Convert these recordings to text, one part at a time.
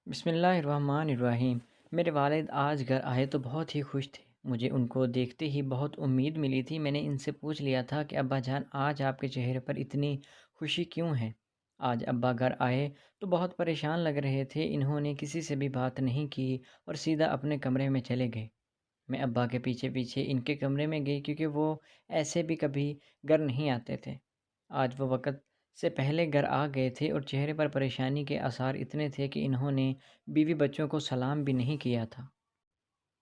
بسم اللہ الرحمن الرحیم۔ میرے والد آج گھر آئے تو بہت ہی خوش تھے۔ مجھے ان کو دیکھتے ہی بہت امید ملی تھی۔ میں نے ان سے پوچھ لیا تھا کہ ابا جان آج آپ کے چہرے پر اتنی خوشی کیوں ہے؟ آج ابا گھر آئے تو بہت پریشان لگ رہے تھے۔ انہوں نے کسی سے بھی بات نہیں کی اور سیدھا اپنے کمرے میں چلے گئے۔ میں ابا کے پیچھے پیچھے ان کے کمرے میں گئی کیونکہ وہ ایسے بھی کبھی گھر نہیں آتے تھے۔ آج وہ وقت سے پہلے گھر آ گئے تھے اور چہرے پر پریشانی کے آثار اتنے تھے کہ انہوں نے بیوی بچوں کو سلام بھی نہیں کیا تھا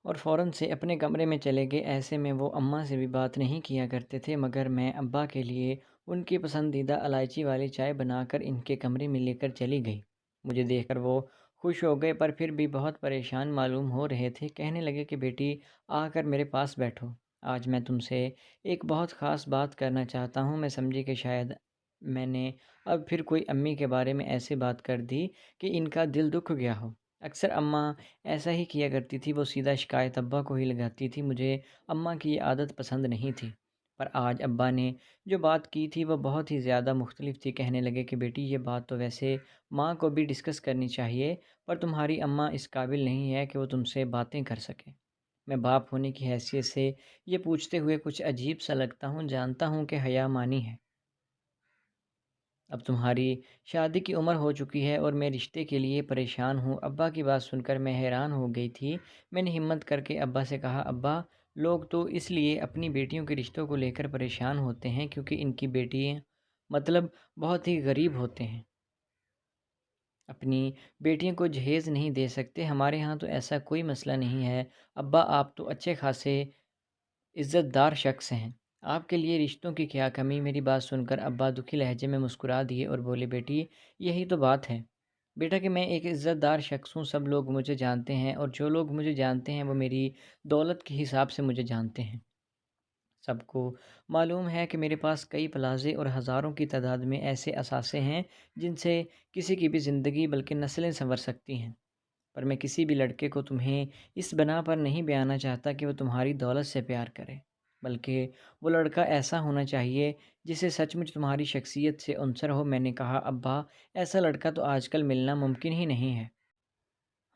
اور فوراً سے اپنے کمرے میں چلے گئے۔ ایسے میں وہ اماں سے بھی بات نہیں کیا کرتے تھے، مگر میں ابا کے لیے ان کی پسندیدہ الائچی والی چائے بنا کر ان کے کمرے میں لے کر چلی گئی۔ مجھے دیکھ کر وہ خوش ہو گئے پر پھر بھی بہت پریشان معلوم ہو رہے تھے۔ کہنے لگے کہ بیٹی آ کر میرے پاس بیٹھو، آج میں تم سے ایک بہت خاص بات کرنا چاہتا ہوں۔ میں سمجھی کہ شاید میں نے اب پھر کوئی امی کے بارے میں ایسی بات کر دی کہ ان کا دل دکھ گیا ہو۔ اکثر اماں ایسا ہی کیا کرتی تھی، وہ سیدھا شکایت ابا کو ہی لگاتی تھی۔ مجھے اماں کی یہ عادت پسند نہیں تھی، پر آج ابا نے جو بات کی تھی وہ بہت ہی زیادہ مختلف تھی۔ کہنے لگے کہ بیٹی یہ بات تو ویسے ماں کو بھی ڈسکس کرنی چاہیے، پر تمہاری اماں اس قابل نہیں ہے کہ وہ تم سے باتیں کر سکے۔ میں باپ ہونے کی حیثیت سے یہ پوچھتے ہوئے کچھ عجیب سا لگتا ہوں، جانتا ہوں کہ حیا مانی ہے۔ اب تمہاری شادی کی عمر ہو چکی ہے اور میں رشتے کے لیے پریشان ہوں۔ ابا کی بات سن کر میں حیران ہو گئی تھی۔ میں نے ہمت کر کے ابا سے کہا، ابا لوگ تو اس لیے اپنی بیٹیوں کے رشتوں کو لے کر پریشان ہوتے ہیں کیونکہ ان کی بیٹیاں مطلب بہت ہی غریب ہوتے ہیں، اپنی بیٹیوں کو جہیز نہیں دے سکتے۔ ہمارے ہاں تو ایسا کوئی مسئلہ نہیں ہے۔ ابا آپ تو اچھے خاصے عزت دار شخص ہیں، آپ کے لیے رشتوں کی کیا کمی؟ میری بات سن کر ابا دکھی لہجے میں مسکرا دیے اور بولے، بیٹی یہی تو بات ہے بیٹا کہ میں ایک عزت دار شخص ہوں، سب لوگ مجھے جانتے ہیں اور جو لوگ مجھے جانتے ہیں وہ میری دولت کے حساب سے مجھے جانتے ہیں۔ سب کو معلوم ہے کہ میرے پاس کئی پلازے اور ہزاروں کی تعداد میں ایسے اثاثے ہیں جن سے کسی کی بھی زندگی بلکہ نسلیں سنور سکتی ہیں، پر میں کسی بھی لڑکے کو تمہیں اس بنا پر نہیں بیانا چاہتا کہ وہ تمہاری دولت سے پیار کرے، بلکہ وہ لڑکا ایسا ہونا چاہیے جسے سچ مچ تمہاری شخصیت سے عنصر ہو۔ میں نے کہا، ابا ایسا لڑکا تو آج کل ملنا ممکن ہی نہیں ہے۔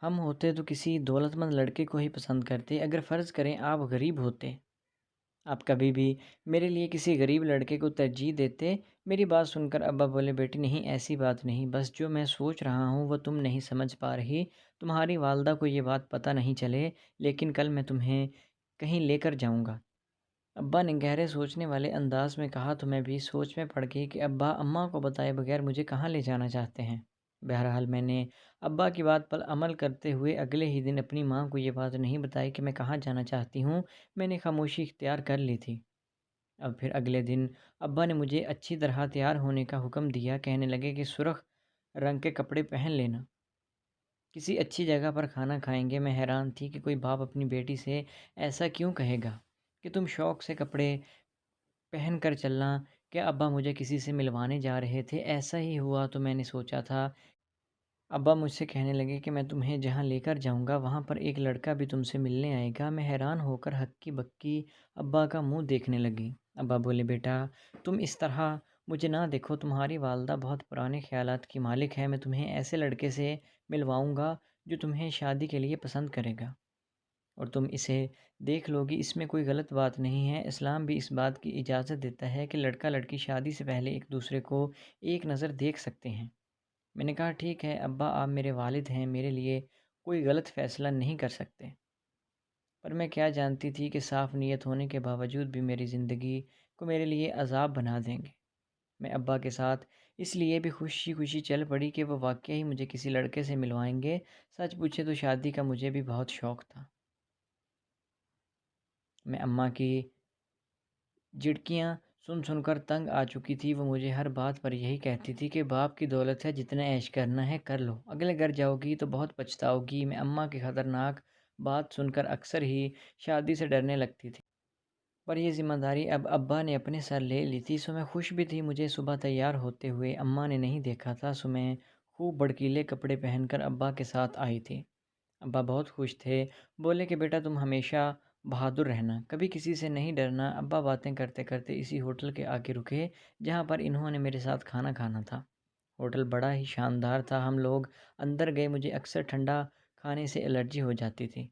ہم ہوتے تو کسی دولت مند لڑکے کو ہی پسند کرتے۔ اگر فرض کریں آپ غریب ہوتے، آپ کبھی بھی میرے لیے کسی غریب لڑکے کو ترجیح دیتے؟ میری بات سن کر ابا بولے، بیٹی نہیں ایسی بات نہیں، بس جو میں سوچ رہا ہوں وہ تم نہیں سمجھ پا رہی۔ تمہاری والدہ کو یہ بات پتہ نہیں چلے، لیکن کل میں تمہیں کہیں لے کر جاؤں گا۔ ابا نے گہرے سوچنے والے انداز میں کہا تو میں بھی سوچ میں پڑ گئی کہ ابا اماں کو بتائے بغیر مجھے کہاں لے جانا چاہتے ہیں۔ بہرحال میں نے ابا کی بات پر عمل کرتے ہوئے اگلے ہی دن اپنی ماں کو یہ بات نہیں بتائی کہ میں کہاں جانا چاہتی ہوں۔ میں نے خاموشی اختیار کر لی تھی۔ اب پھر اگلے دن ابا نے مجھے اچھی طرح تیار ہونے کا حکم دیا۔ کہنے لگے کہ سرخ رنگ کے کپڑے پہن لینا، کسی اچھی جگہ پر کھانا کھائیں گے۔ میں حیران تھی کہ کوئی باپ اپنی بیٹی سے ایسا کیوں کہے گا کہ تم شوق سے کپڑے پہن کر چلنا۔ کیا ابا مجھے کسی سے ملوانے جا رہے تھے؟ ایسا ہی ہوا تو میں نے سوچا تھا۔ ابا مجھ سے کہنے لگے کہ میں تمہیں جہاں لے کر جاؤں گا وہاں پر ایک لڑکا بھی تم سے ملنے آئے گا۔ میں حیران ہو کر ہکی بکی ابا کا منہ دیکھنے لگی۔ ابا بولے، بیٹا تم اس طرح مجھے نہ دیکھو، تمہاری والدہ بہت پرانے خیالات کی مالک ہے۔ میں تمہیں ایسے لڑکے سے ملواؤں گا جو تمہیں شادی کے لیے پسند کرے گا اور تم اسے دیکھ لو گی۔ اس میں کوئی غلط بات نہیں ہے، اسلام بھی اس بات کی اجازت دیتا ہے کہ لڑکا لڑکی شادی سے پہلے ایک دوسرے کو ایک نظر دیکھ سکتے ہیں۔ میں نے کہا، ٹھیک ہے ابا آپ میرے والد ہیں، میرے لیے کوئی غلط فیصلہ نہیں کر سکتے، پر میں کیا جانتی تھی کہ صاف نیت ہونے کے باوجود بھی میری زندگی کو میرے لیے عذاب بنا دیں گے۔ میں ابا کے ساتھ اس لیے بھی خوشی خوشی چل پڑی کہ وہ واقعی مجھے کسی لڑکے سے ملوائیں گے۔ سچ پوچھے تو شادی کا مجھے بھی بہت شوق تھا۔ میں اماں کی جھڑکیاں سن سن کر تنگ آ چکی تھی۔ وہ مجھے ہر بات پر یہی کہتی تھی کہ باپ کی دولت ہے، جتنا عیش کرنا ہے کر لو، اگلے گھر جاؤ گی تو بہت پچھتاؤ گی۔ میں اماں کی خطرناک بات سن کر اکثر ہی شادی سے ڈرنے لگتی تھی، پر یہ ذمہ داری اب ابا نے اپنے سر لے لی تھی، سو میں خوش بھی تھی۔ مجھے صبح تیار ہوتے ہوئے اماں نے نہیں دیکھا تھا، سو میں خوب بھڑکیلے کپڑے پہن کر ابا کے ساتھ آئی تھی۔ ابا بہت خوش تھے، بولے کہ بیٹا تم ہمیشہ بہادر رہنا، کبھی کسی سے نہیں ڈرنا۔ ابا باتیں کرتے کرتے اسی ہوٹل کے آگے رکے جہاں پر انہوں نے میرے ساتھ کھانا کھانا تھا۔ ہوٹل بڑا ہی شاندار تھا، ہم لوگ اندر گئے، مجھے اکثر ٹھنڈا کھانے سے الرجی ہو جاتی تھی،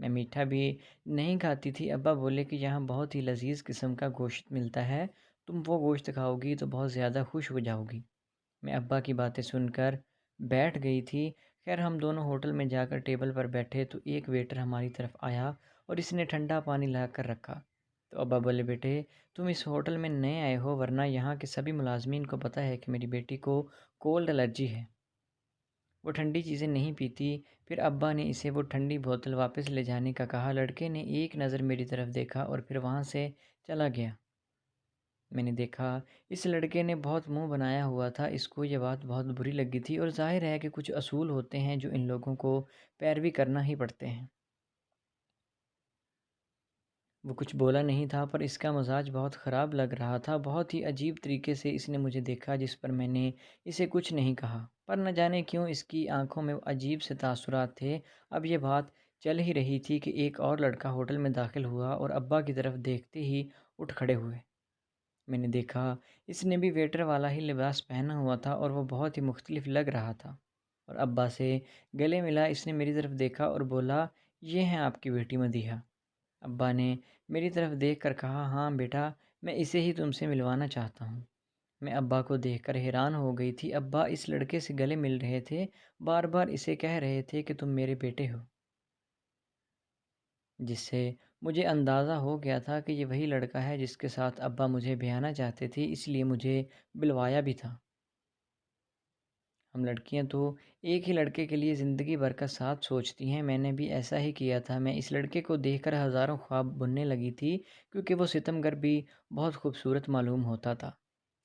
میں میٹھا بھی نہیں کھاتی تھی۔ ابا بولے کہ یہاں بہت ہی لذیذ قسم کا گوشت ملتا ہے، تم وہ گوشت کھاؤ گی تو بہت زیادہ خوش ہو جاؤ گی۔ میں ابا کی باتیں سن کر بیٹھ گئی تھی۔ خیر ہم دونوں ہوٹل میں جا کر ٹیبل پر بیٹھے تو ایک ویٹر ہماری طرف آیا اور اس نے ٹھنڈا پانی لا کر رکھا۔ تو ابا بولے بیٹے تم اس ہوٹل میں نئے آئے ہو، ورنہ یہاں کے سبھی ملازمین کو پتہ ہے کہ میری بیٹی کو کولڈ الرجی ہے، وہ ٹھنڈی چیزیں نہیں پیتی۔ پھر ابا نے اسے وہ ٹھنڈی بوتل واپس لے جانے کا کہا۔ لڑکے نے ایک نظر میری طرف دیکھا اور پھر وہاں سے چلا گیا۔ میں نے دیکھا اس لڑکے نے بہت منہ بنایا ہوا تھا، اس کو یہ بات بہت بری لگی تھی، اور ظاہر ہے کہ کچھ اصول ہوتے ہیں جو ان لوگوں کو پیروی کرنا ہی پڑتے ہیں۔ وہ کچھ بولا نہیں تھا پر اس کا مزاج بہت خراب لگ رہا تھا، بہت ہی عجیب طریقے سے اس نے مجھے دیکھا، جس پر میں نے اسے کچھ نہیں کہا، پر نہ جانے کیوں اس کی آنکھوں میں عجیب سے تاثرات تھے۔ اب یہ بات چل ہی رہی تھی کہ ایک اور لڑکا ہوٹل میں داخل ہوا اور ابا کی طرف دیکھتے ہی اٹھ کھڑے ہوئے۔ میں نے دیکھا اس نے بھی ویٹر والا ہی لباس پہنا ہوا تھا اور وہ بہت ہی مختلف لگ رہا تھا، اور ابا سے گلے ملا۔ اس نے میری طرف دیکھا اور بولا یہ ہیں آپ کی بیٹی مدیحہ۔ ابا نے میری طرف دیکھ کر کہا ہاں بیٹا، میں اسے ہی تم سے ملوانا چاہتا ہوں۔ میں ابا کو دیکھ کر حیران ہو گئی تھی، ابا اس لڑکے سے گلے مل رہے تھے، بار بار اسے کہہ رہے تھے کہ تم میرے بیٹے ہو، جس سے مجھے اندازہ ہو گیا تھا کہ یہ وہی لڑکا ہے جس کے ساتھ ابا مجھے بیانا چاہتے تھے، اس لیے مجھے بلوایا بھی تھا۔ ہم لڑکیاں تو ایک ہی لڑکے کے لیے زندگی بھر کا ساتھ سوچتی ہیں، میں نے بھی ایسا ہی کیا تھا۔ میں اس لڑکے کو دیکھ کر ہزاروں خواب بننے لگی تھی، کیونکہ وہ ستم گر بھی بہت خوبصورت معلوم ہوتا تھا۔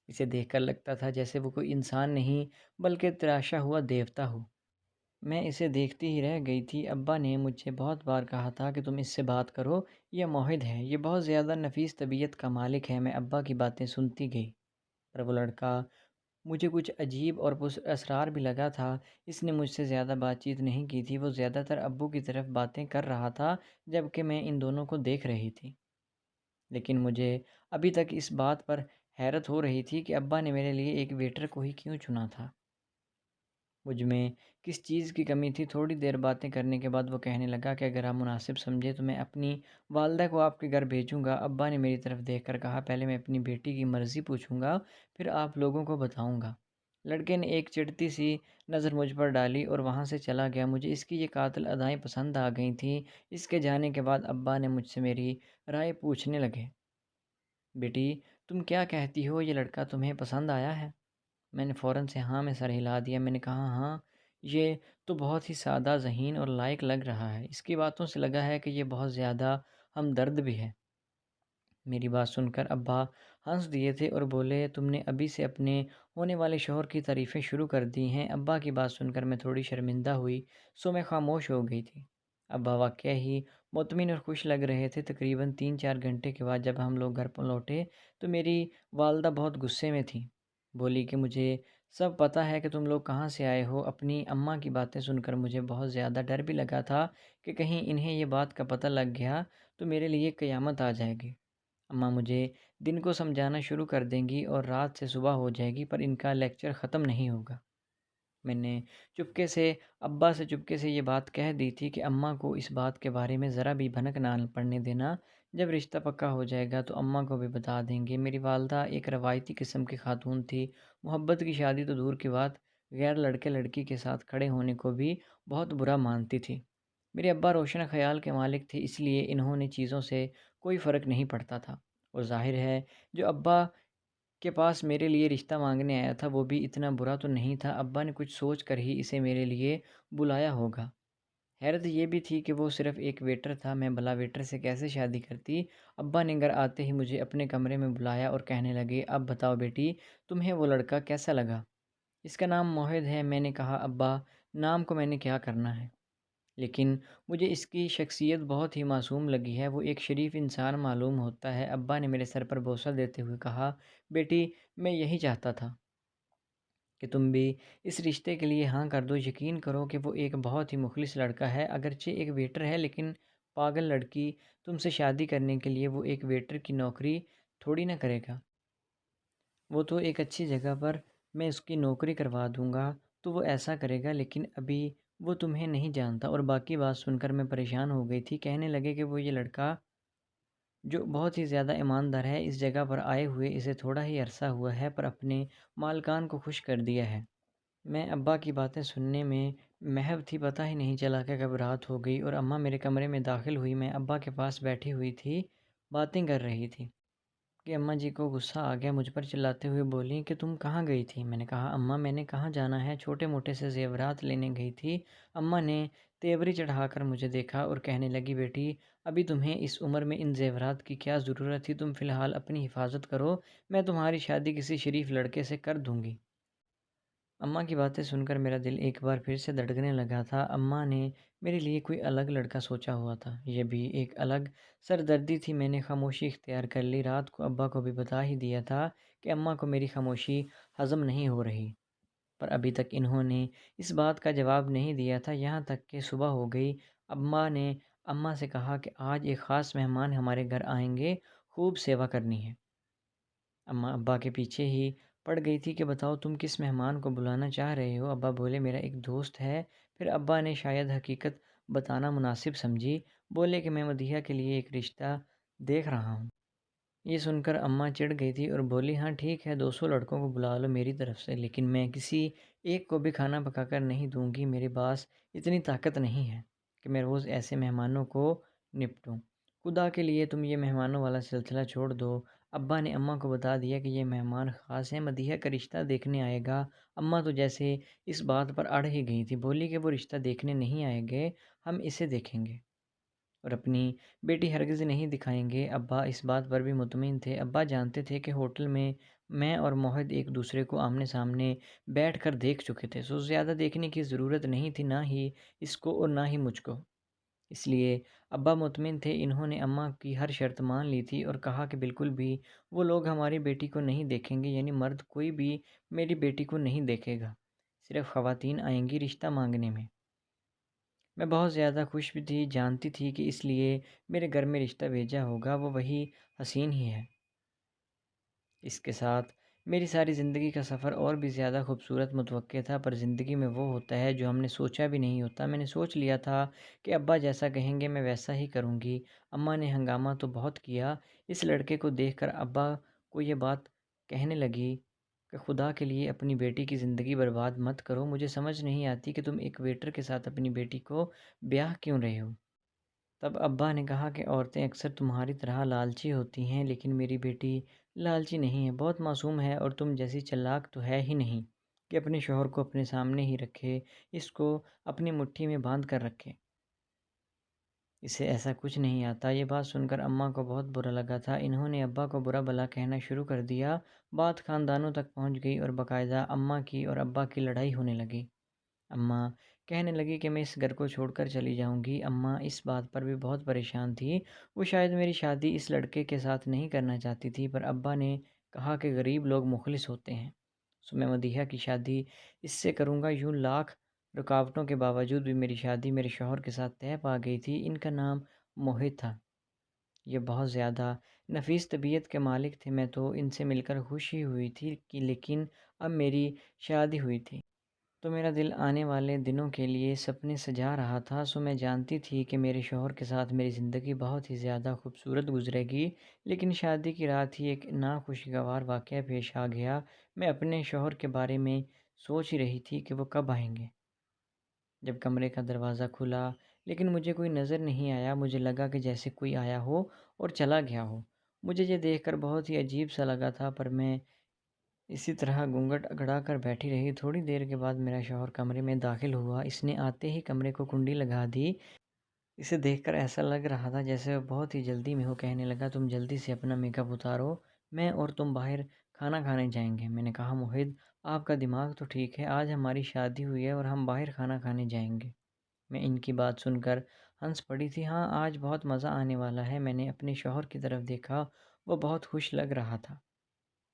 اسے دیکھ کر لگتا تھا جیسے وہ کوئی انسان نہیں بلکہ تراشا ہوا دیوتا ہو۔ میں اسے دیکھتی ہی رہ گئی تھی۔ ابا نے مجھ سے بہت بار کہا تھا کہ تم اس سے بات کرو، یہ موحد ہے، یہ بہت زیادہ نفیس طبیعت کا مالک ہے۔ میں ابا کی باتیں سنتی گئی، پر وہ لڑکا مجھے کچھ عجیب اور پس اسرار بھی لگا تھا۔ اس نے مجھ سے زیادہ بات چیت نہیں کی تھی، وہ زیادہ تر ابو کی طرف باتیں کر رہا تھا جبکہ میں ان دونوں کو دیکھ رہی تھی۔ لیکن مجھے ابھی تک اس بات پر حیرت ہو رہی تھی کہ ابا نے میرے لیے ایک ویٹر کو ہی کیوں چنا تھا، مجھ میں کس چیز کی کمی تھی۔ تھوڑی دیر باتیں کرنے کے بعد وہ کہنے لگا کہ اگر آپ مناسب سمجھے تو میں اپنی والدہ کو آپ کے گھر بھیجوں گا۔ ابا نے میری طرف دیکھ کر کہا پہلے میں اپنی بیٹی کی مرضی پوچھوں گا، پھر آپ لوگوں کو بتاؤں گا۔ لڑکے نے ایک چڑھتی سی نظر مجھ پر ڈالی اور وہاں سے چلا گیا۔ مجھے اس کی یہ قاتل ادائیں پسند آ گئی تھیں۔ اس کے جانے کے بعد ابا نے مجھ سے میری رائے پوچھنے لگے، بیٹی تم کیا کہتی ہو، یہ لڑکا تمہیں پسند آیا ہے؟ میں نے فوراً سے ہاں میں سر ہلا دیا۔ میں نے کہا ہاں، یہ تو بہت ہی سادہ ذہین اور لائق لگ رہا ہے، اس کی باتوں سے لگا ہے کہ یہ بہت زیادہ ہمدرد بھی ہے۔ میری بات سن کر ابا ہنس دیے تھے اور بولے تم نے ابھی سے اپنے ہونے والے شوہر کی تعریفیں شروع کر دی ہیں۔ ابا کی بات سن کر میں تھوڑی شرمندہ ہوئی، سو میں خاموش ہو گئی تھی۔ ابا واقعہ ہی مطمئن اور خوش لگ رہے تھے۔ تقریباً 3-4 گھنٹے کے بعد جب ہم لوگ گھر پر لوٹے تو میری والدہ بہت غصے میں تھی، بولی کہ مجھے سب پتہ ہے کہ تم لوگ کہاں سے آئے ہو۔ اپنی اماں کی باتیں سن کر مجھے بہت زیادہ ڈر بھی لگا تھا کہ کہیں انہیں یہ بات کا پتہ لگ گیا تو میرے لیے قیامت آ جائے گی۔ اماں مجھے دن کو سمجھانا شروع کر دیں گی اور رات سے صبح ہو جائے گی، پر ان کا لیکچر ختم نہیں ہوگا۔ میں نے چپکے سے ابا سے چپکے سے یہ بات کہہ دی تھی کہ اماں کو اس بات کے بارے میں ذرا بھی بھنک نہ پڑنے دینا، جب رشتہ پکا ہو جائے گا تو اماں کو بھی بتا دیں گے۔ میری والدہ ایک روایتی قسم کی خاتون تھی، محبت کی شادی تو دور کی بات، غیر لڑکے لڑکی کے ساتھ کھڑے ہونے کو بھی بہت برا مانتی تھی۔ میرے ابا روشن خیال کے مالک تھے، اس لیے انہوں نے چیزوں سے کوئی فرق نہیں پڑتا تھا، اور ظاہر ہے جو ابا کے پاس میرے لیے رشتہ مانگنے آیا تھا وہ بھی اتنا برا تو نہیں تھا۔ ابا نے کچھ سوچ کر ہی اسے میرے لیے بلایا ہوگا۔ حیرت یہ بھی تھی کہ وہ صرف ایک ویٹر تھا، میں بلا ویٹر سے کیسے شادی کرتی۔ ابا نے گھر آتے ہی مجھے اپنے کمرے میں بلایا اور کہنے لگے اب بتاؤ بیٹی تمہیں وہ لڑکا کیسا لگا؟ اس کا نام موحد ہے۔ میں نے کہا ابا نام کو میں نے کیا کرنا ہے، لیکن مجھے اس کی شخصیت بہت ہی معصوم لگی ہے، وہ ایک شریف انسان معلوم ہوتا ہے۔ ابا نے میرے سر پر بوسہ دیتے ہوئے کہا بیٹی میں یہی چاہتا تھا کہ تم بھی اس رشتے کے لیے ہاں کر دو۔ یقین کرو کہ وہ ایک بہت ہی مخلص لڑکا ہے، اگرچہ ایک ویٹر ہے لیکن پاگل لڑکی تم سے شادی کرنے کے لیے وہ ایک ویٹر کی نوکری تھوڑی نہ کرے گا، وہ تو ایک اچھی جگہ پر میں اس کی نوکری کروا دوں گا تو وہ ایسا کرے گا، لیکن ابھی وہ تمہیں نہیں جانتا۔ اور باقی بات سن کر میں پریشان ہو گئی تھی۔ کہنے لگے کہ وہ یہ لڑکا جو بہت ہی زیادہ ایماندار ہے، اس جگہ پر آئے ہوئے اسے تھوڑا ہی عرصہ ہوا ہے پر اپنے مالکان کو خوش کر دیا ہے۔ میں ابا کی باتیں سننے میں محو تھی، پتہ ہی نہیں چلا کہ کب رات ہو گئی اور اماں میرے کمرے میں داخل ہوئی۔ میں ابا کے پاس بیٹھی ہوئی تھی، باتیں کر رہی تھی کہ اماں جی کو غصہ آ گیا، مجھ پر چلاتے ہوئے بولیں کہ تم کہاں گئی تھی؟ میں نے کہا اماں میں نے کہاں جانا ہے، چھوٹے موٹے سے زیورات لینے گئی تھی۔ اماں نے تیوری چڑھا کر مجھے دیکھا اور کہنے لگی بیٹی ابھی تمہیں اس عمر میں ان زیورات کی کیا ضرورت تھی، تم فی الحال اپنی حفاظت کرو، میں تمہاری شادی کسی شریف لڑکے سے کر دوں گی۔ اماں کی باتیں سن کر میرا دل ایک بار پھر سے دھڑکنے لگا تھا۔ اماں نے میرے لیے کوئی الگ لڑکا سوچا ہوا تھا، یہ بھی ایک الگ سردردی تھی۔ میں نے خاموشی اختیار کر لی، رات کو ابا کو بھی بتا ہی دیا تھا کہ اماں کو میری خاموشی ہضم نہیں ہو رہی، پر ابھی تک انہوں نے اس بات کا جواب نہیں دیا تھا، یہاں تک کہ صبح ہو گئی۔ ابا نے اماں سے کہا کہ آج ایک خاص مہمان ہمارے گھر آئیں گے، خوب سیوا کرنی ہے۔ اماں ابا کے پیچھے ہی پڑ گئی تھی کہ بتاؤ تم کس مہمان کو بلانا چاہ رہے ہو؟ ابا بولے میرا ایک دوست ہے۔ پھر ابا نے شاید حقیقت بتانا مناسب سمجھی، بولے کہ میں مدیحہ کے لیے ایک رشتہ دیکھ رہا ہوں۔ یہ سن کر اماں چڑ گئی تھی اور بولی ہاں ٹھیک ہے، 200 لڑکوں کو بلا لو میری طرف سے، لیکن میں کسی ایک کو بھی کھانا پکا کر نہیں دوں گی، میرے پاس اتنی طاقت نہیں ہے کہ میں روز ایسے مہمانوں کو نپٹوں۔ خدا کے لیے تم یہ مہمانوں والا سلسلہ چھوڑ دو۔ ابا نے اماں کو بتا دیا کہ یہ مہمان خاص ہے، مدیحہ کا رشتہ دیکھنے آئے گا۔ اماں تو جیسے اس بات پر اڑ ہی گئی تھی، بولی کہ وہ رشتہ دیکھنے نہیں آئیں گے، ہم اسے دیکھیں گے اور اپنی بیٹی ہرگز نہیں دکھائیں گے۔ ابا اس بات پر بھی مطمئن تھے، ابا جانتے تھے کہ ہوٹل میں اور موہد ایک دوسرے کو آمنے سامنے بیٹھ کر دیکھ چکے تھے، سو زیادہ دیکھنے کی ضرورت نہیں تھی، نہ ہی اس کو اور نہ ہی مجھ کو۔ اس لیے ابا مطمئن تھے، انہوں نے اماں کی ہر شرط مان لی تھی اور کہا کہ بالکل بھی وہ لوگ ہماری بیٹی کو نہیں دیکھیں گے، یعنی مرد کوئی بھی میری بیٹی کو نہیں دیکھے گا، صرف خواتین آئیں گی رشتہ مانگنے میں۔ میں بہت زیادہ خوش بھی تھی، جانتی تھی کہ اس لیے میرے گھر میں رشتہ بھیجا ہوگا، وہ وہی حسین ہی ہے۔ اس کے ساتھ میری ساری زندگی کا سفر اور بھی زیادہ خوبصورت متوقع تھا، پر زندگی میں وہ ہوتا ہے جو ہم نے سوچا بھی نہیں ہوتا۔ میں نے سوچ لیا تھا کہ ابا جیسا کہیں گے میں ویسا ہی کروں گی۔ اماں نے ہنگامہ تو بہت کیا، اس لڑکے کو دیکھ کر ابا کو یہ بات کہنے لگی کہ خدا کے لیے اپنی بیٹی کی زندگی برباد مت کرو، مجھے سمجھ نہیں آتی کہ تم ایک ویٹر کے ساتھ اپنی بیٹی کو بیاہ کیوں رہے ہو۔ تب ابا نے کہا کہ عورتیں اکثر تمہاری طرح لالچی ہوتی ہیں، لیکن میری بیٹی لالچی نہیں ہے، بہت معصوم ہے اور تم جیسی چلاک تو ہے ہی نہیں کہ اپنے شوہر کو اپنے سامنے ہی رکھے، اس کو اپنی مٹھی میں باندھ کر رکھے، اسے ایسا کچھ نہیں آتا۔ یہ بات سن کر اماں کو بہت برا لگا تھا، انہوں نے ابا کو برا بھلا کہنا شروع کر دیا، بات خاندانوں تک پہنچ گئی اور باقاعدہ اماں کی اور ابا کی لڑائی ہونے لگی۔ اماں کہنے لگی کہ میں اس گھر کو چھوڑ کر چلی جاؤں گی۔ اماں اس بات پر بھی بہت پریشان تھی، وہ شاید میری شادی اس لڑکے کے ساتھ نہیں کرنا چاہتی تھی، پر ابا نے کہا کہ غریب لوگ مخلص ہوتے ہیں، سو میں مدیحہ کی شادی اس سے کروں گا۔ یوں لاکھ رکاوٹوں کے باوجود بھی میری شادی میرے شوہر کے ساتھ طے پا گئی تھی۔ ان کا نام موہد تھا، یہ بہت زیادہ نفیس طبیعت کے مالک تھے، میں تو ان سے مل کر خوش ہی ہوئی تھی لیکن اب میری شادی ہوئی تھی تو میرا دل آنے والے دنوں کے لیے سپنے سجا رہا تھا، سو میں جانتی تھی کہ میرے شوہر کے ساتھ میری زندگی بہت ہی زیادہ خوبصورت گزرے گی، لیکن شادی کی رات ہی ایک ناخوشگوار واقعہ پیش آ گیا۔ میں اپنے شوہر کے بارے میں سوچ ہی رہی تھی کہ وہ کب آئیں گے، جب کمرے کا دروازہ کھلا لیکن مجھے کوئی نظر نہیں آیا، مجھے لگا کہ جیسے کوئی آیا ہو اور چلا گیا ہو۔ مجھے یہ دیکھ کر بہت ہی عجیب سا لگا تھا، پر میں اسی طرح گھونگھٹ اگڑا کر بیٹھی رہی۔ تھوڑی دیر کے بعد میرا شوہر کمرے میں داخل ہوا، اس نے آتے ہی کمرے کو کنڈی لگا دی، اسے دیکھ کر ایسا لگ رہا تھا جیسے وہ بہت ہی جلدی میں ہو۔ کہنے لگا تم جلدی سے اپنا میک اپ اتارو، میں اور تم باہر کھانا کھانے جائیں گے۔ میں نے کہا موہد آپ کا دماغ تو ٹھیک ہے، آج ہماری شادی ہوئی ہے اور ہم باہر کھانا کھانے جائیں گے؟ میں ان کی بات سن کر ہنس پڑی تھی، ہاں آج بہت مزہ آنے والا ہے۔ میں نے اپنے شوہر کی طرف دیکھا، وہ بہت خوش لگ رہا تھا،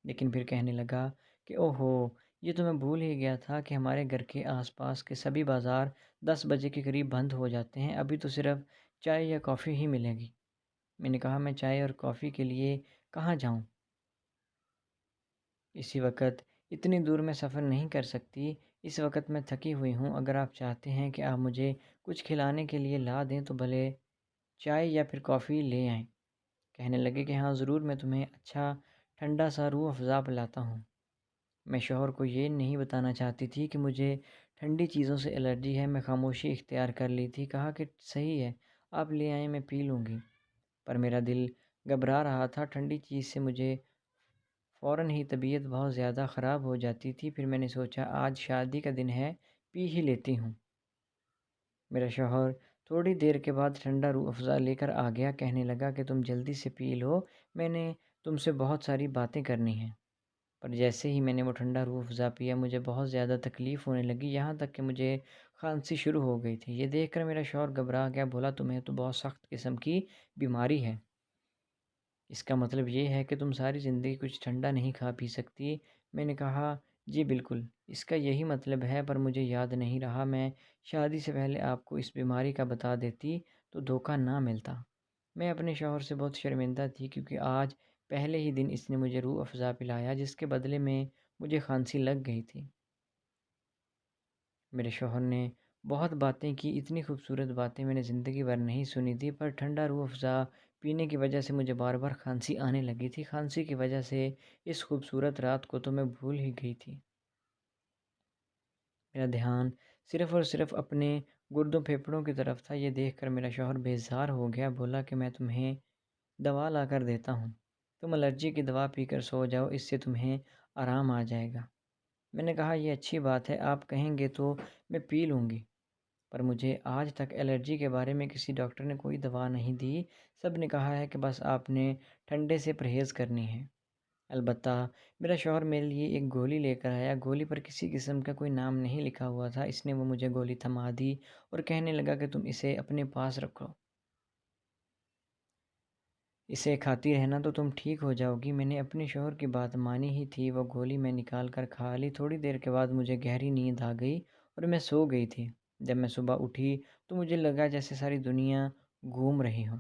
لیکن پھر کہنے لگا کہ اوہو یہ تو میں بھول ہی گیا تھا کہ ہمارے گھر کے آس پاس کے سبھی بازار 10 بجے کے قریب بند ہو جاتے ہیں، ابھی تو صرف چائے یا کافی ہی ملے گی۔ میں نے کہا میں چائے اور کافی کے لیے کہاں جاؤں؟ اسی وقت اتنی دور میں سفر نہیں کر سکتی، اس وقت میں تھکی ہوئی ہوں، اگر آپ چاہتے ہیں کہ آپ مجھے کچھ کھلانے کے لیے لا دیں تو بھلے چائے یا پھر کافی لے آئیں۔ کہنے لگے کہ ہاں ضرور، میں تمہیں اچھا ٹھنڈا سا روح افزا پلاتا ہوں۔ میں شوہر کو یہ نہیں بتانا چاہتی تھی کہ مجھے ٹھنڈی چیزوں سے الرجی ہے، میں خاموشی اختیار کر لی تھی، کہا کہ صحیح ہے، آپ لے آئیں، میں پی لوں گی۔ پر میرا دل گھبرا رہا تھا، ٹھنڈی چیز سے مجھے فوراً ہی طبیعت بہت زیادہ خراب ہو جاتی تھی۔ پھر میں نے سوچا آج شادی کا دن ہے، پی ہی لیتی ہوں۔ میرا شوہر تھوڑی دیر کے بعد ٹھنڈا روح افزا لے کر آ گیا، کہنے لگا کہ تم جلدی سے پی لو، میں نے تم سے بہت ساری باتیں کرنی ہیں۔ پر جیسے ہی میں نے وہ ٹھنڈا روح افزا پیا، مجھے بہت زیادہ تکلیف ہونے لگی، یہاں تک کہ مجھے کھانسی شروع ہو گئی تھی۔ یہ دیکھ کر میرا شوہر گھبرا گیا، بولا تمہیں تو بہت سخت قسم کی بیماری ہے، اس کا مطلب یہ ہے کہ تم ساری زندگی کچھ ٹھنڈا نہیں کھا پی سکتی۔ میں نے کہا جی بالکل، اس کا یہی مطلب ہے، پر مجھے یاد نہیں رہا، میں شادی سے پہلے آپ کو اس بیماری کا بتا دیتی تو دھوکہ نہ ملتا۔ میں اپنے شوہر سے بہت شرمندہ تھی، کیونکہ آج پہلے ہی دن اس نے مجھے روح افزا پلایا جس کے بدلے میں مجھے کھانسی لگ گئی تھی۔ میرے شوہر نے بہت باتیں کی، اتنی خوبصورت باتیں میں نے زندگی بھر نہیں سنی تھی، پر ٹھنڈا روح افزا پینے کی وجہ سے مجھے بار بار کھانسی آنے لگی تھی۔ کھانسی کی وجہ سے اس خوبصورت رات کو تو میں بھول ہی گئی تھی۔ میرا دھیان صرف اور صرف اپنے گردوں پھیپھڑوں کی طرف تھا۔ یہ دیکھ کر میرا شوہر بیزار ہو گیا، بولا کہ میں تمہیں دوا لا کر دیتا ہوں، تم الرجی کی دوا پی کر سو جاؤ، اس سے تمہیں آرام آ جائے گا۔ میں نے کہا یہ اچھی بات ہے، آپ کہیں گے تو میں پی لوں گی، پر مجھے آج تک الرجی کے بارے میں کسی ڈاکٹر نے کوئی دوا نہیں دی، سب نے کہا ہے کہ بس آپ نے ٹھنڈے سے پرہیز کرنی ہے۔ البتہ میرا شوہر میرے لیے ایک گولی لے کر آیا، گولی پر کسی قسم کا کوئی نام نہیں لکھا ہوا تھا، اس نے وہ مجھے گولی تھما دی اور کہنے لگا کہ تم اسے اپنے پاس رکھو، اسے کھاتی رہنا تو تم ٹھیک ہو جاؤ گی۔ میں نے اپنے شوہر کی بات مانی ہی تھی، وہ گولی میں نکال کر کھا لی۔ تھوڑی دیر کے بعد مجھے گہری نیند آ گئی اور میں سو گئی تھی۔ جب میں صبح اٹھی تو مجھے لگا جیسے ساری دنیا گھوم رہی ہوں،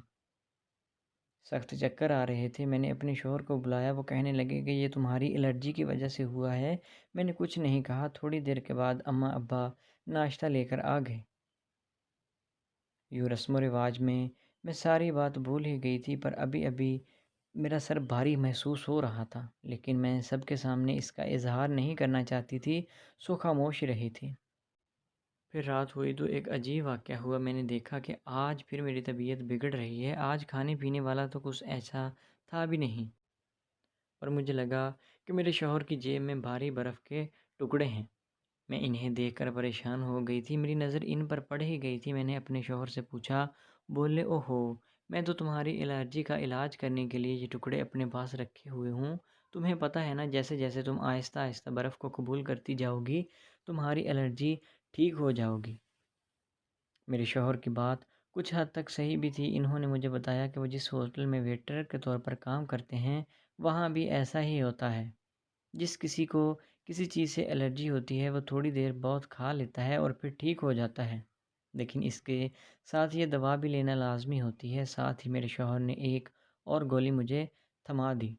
سخت چکر آ رہے تھے۔ میں نے اپنے شوہر کو بلایا، وہ کہنے لگے کہ یہ تمہاری الرجی کی وجہ سے ہوا ہے۔ میں نے کچھ نہیں کہا۔ تھوڑی دیر کے بعد اماں ابا ناشتہ لے کر آ گئے۔ یوں رسم و رواج میں ساری بات بھول ہی گئی تھی، پر ابھی ابھی میرا سر بھاری محسوس ہو رہا تھا، لیکن میں سب کے سامنے اس کا اظہار نہیں کرنا چاہتی تھی، سو خاموش رہی تھی۔ پھر رات ہوئی تو ایک عجیب واقعہ ہوا، میں نے دیکھا کہ آج پھر میری طبیعت بگڑ رہی ہے۔ آج کھانے پینے والا تو کچھ ایسا تھا بھی نہیں، اور مجھے لگا کہ میرے شوہر کی جیب میں بھاری برف کے ٹکڑے ہیں۔ میں انہیں دیکھ کر پریشان ہو گئی تھی، میری نظر ان پر پڑ ہی گئی تھی۔ میں نے اپنے شوہر سے پوچھا، بولے اوہو، میں تو تمہاری الرجی کا علاج کرنے کے لیے یہ ٹکڑے اپنے پاس رکھے ہوئے ہوں، تمہیں پتہ ہے نا جیسے جیسے تم آہستہ آہستہ برف کو قبول کرتی جاؤ گی تمہاری الرجی ٹھیک ہو جاؤ گی۔ میرے شوہر کی بات کچھ حد تک صحیح بھی تھی، انہوں نے مجھے بتایا کہ وہ جس ہوٹل میں ویٹر کے طور پر کام کرتے ہیں وہاں بھی ایسا ہی ہوتا ہے، جس کسی کو کسی چیز سے الرجی ہوتی ہے وہ تھوڑی دیر بہت کھا لیتا ہے اور پھر ٹھیک ہو جاتا ہے، لیکن اس کے ساتھ یہ دوا بھی لینا لازمی ہوتی ہے۔ ساتھ ہی میرے شوہر نے ایک اور گولی مجھے تھما دی۔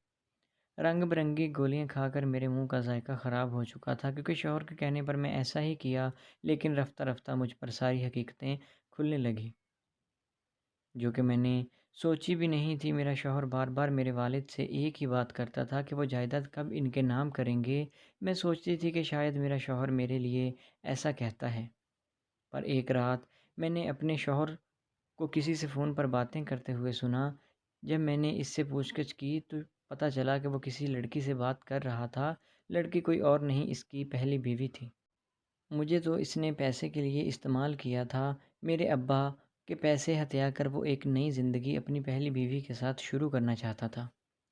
رنگ برنگی گولیاں کھا کر میرے منہ کا ذائقہ خراب ہو چکا تھا، کیونکہ شوہر کے کہنے پر میں ایسا ہی کیا، لیکن رفتہ رفتہ مجھ پر ساری حقیقتیں کھلنے لگی جو کہ میں نے سوچی بھی نہیں تھی۔ میرا شوہر بار بار میرے والد سے ایک ہی بات کرتا تھا کہ وہ جائیداد کب ان کے نام کریں گے۔ میں سوچتی تھی کہ شاید میرا شوہر میرے لیے ایسا کہتا ہے، پر ایک رات میں نے اپنے شوہر کو کسی سے فون پر باتیں کرتے ہوئے سنا۔ جب میں نے اس سے پوچھ گچھ کی تو پتہ چلا کہ وہ کسی لڑکی سے بات کر رہا تھا، لڑکی کوئی اور نہیں، اس کی پہلی بیوی تھی۔ مجھے تو اس نے پیسے کے لیے استعمال کیا تھا، میرے ابا کے پیسے ہتھیا کر وہ ایک نئی زندگی اپنی پہلی بیوی کے ساتھ شروع کرنا چاہتا تھا۔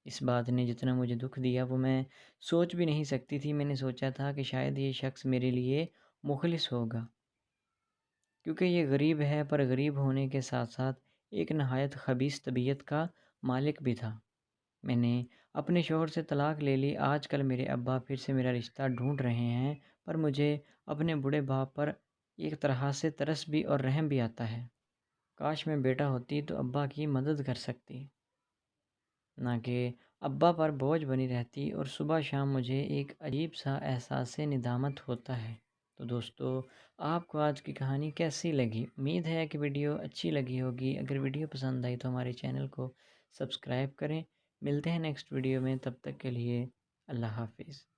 اس بات نے جتنا مجھے دکھ دیا وہ میں سوچ بھی نہیں سکتی تھی۔ میں نے سوچا تھا کہ شاید یہ شخص میرے لیے مخلص ہوگا، کیونکہ یہ غریب ہے، پر غریب ہونے کے ساتھ ساتھ ایک نہایت خبیث طبیعت کا مالک بھی تھا۔ میں نے اپنے شوہر سے طلاق لے لی۔ آج کل میرے ابا پھر سے میرا رشتہ ڈھونڈ رہے ہیں، پر مجھے اپنے بوڑھے باپ پر ایک طرح سے ترس بھی اور رحم بھی آتا ہے۔ کاش میں بیٹا ہوتی تو ابا کی مدد کر سکتی، نہ کہ ابا پر بوجھ بنی رہتی اور صبح شام مجھے ایک عجیب سا احساس ندامت ہوتا ہے۔ تو دوستو، آپ کو آج کی کہانی کیسی لگی؟ امید ہے کہ ویڈیو اچھی لگی ہوگی۔ اگر ویڈیو پسند آئی تو ہمارے چینل کو سبسکرائب کریں۔ ملتے ہیں نیکسٹ ویڈیو میں، تب تک کے لیے اللہ حافظ۔